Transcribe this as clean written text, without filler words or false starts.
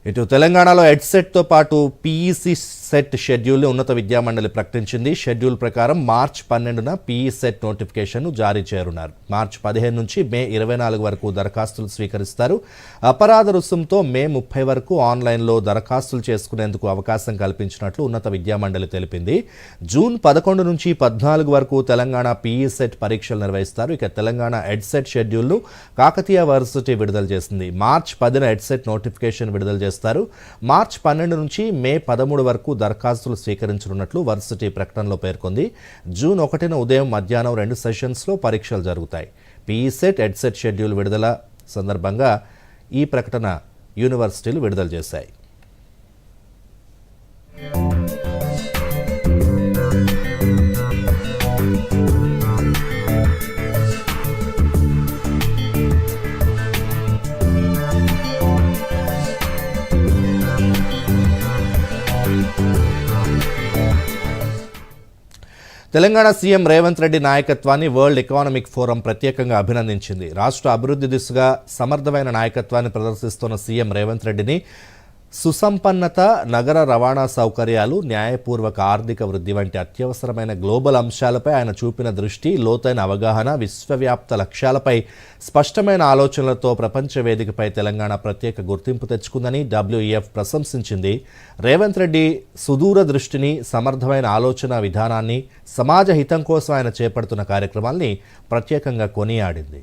ఇటు తెలంగాణలో ఎడ్సెట్తో పాటు పీఈసీ సెట్ షెడ్యూల్ని ఉన్నత విద్యామండలి ప్రకటించింది. షెడ్యూల్ ప్రకారం మార్చి 12న పీఈ సెట్ నోటిఫికేషన్ను జారీ చేయనున్నారు. మార్చి 15 నుంచి మే 24 వరకు దరఖాస్తులు స్వీకరిస్తారు. అపరాధ రుసుంతో మే 30 వరకు ఆన్లైన్లో దరఖాస్తులు చేసుకునేందుకు అవకాశం కల్పించినట్లు ఉన్నత విద్యామండలి తెలిపింది. జూన్ 11 నుంచి 14 వరకు తెలంగాణ పీఈ సెట్ పరీక్షలు నిర్వహిస్తారు. ఇక తెలంగాణ ఎడ్సెట్ షెడ్యూల్ను కాకతీయ వర్సిటీ విడుదల చేసింది. మార్చి 10న ఎడ్సెట్ నోటిఫికేషన్ విడుదల చేస్తారు. మార్చి 12 నుంచి మే 13 వరకు దరఖాస్తులు స్వీకరించనున్నట్లు వర్సిటీ ప్రకటనలో పేర్కొంది. జూన్ 1న ఉదయం మధ్యాహ్నం 2 సెషన్స్లో పరీక్షలు జరుగుతాయి. పీఈ సెట్ ఎడ్సెట్ షెడ్యూల్ విడుదల సందర్భంగా ఈ ప్రకటన యూనివర్సిటీలు విడుదల చేశాయి. తెలంగాణ సీఎం రేవంత్ రెడ్డి నాయకత్వాన్ని వరల్డ్ ఎకనామిక్ ఫోరం ప్రత్యేకంగా అభినందించింది. రాష్ట్ర అభివృద్ధి దిశగా సమర్థమైన నాయకత్వాన్ని ప్రదర్శిస్తున్న సీఎం రేవంత్ రెడ్డిని సుసంపన్నత, నగర రవాణా సౌకర్యాలు, న్యాయపూర్వక ఆర్థిక వృద్ధి వంటి అత్యవసరమైన గ్లోబల్ అంశాలపై ఆయన చూపిన దృష్టి, లోతైన అవగాహన, విశ్వవ్యాప్త లక్ష్యాలపై స్పష్టమైన ఆలోచనలతో ప్రపంచ వేదికపై తెలంగాణ ప్రత్యేక గుర్తింపు తెచ్చుకుందని WEF ప్రశంసించింది. రేవంత్ రెడ్డి సుదూర దృష్టిని, సమర్థమైన ఆలోచన విధానాన్ని, సమాజ హితం కోసం ఆయన చేపడుతున్న కార్యక్రమాల్ని ప్రత్యేకంగా కొనియాడింది.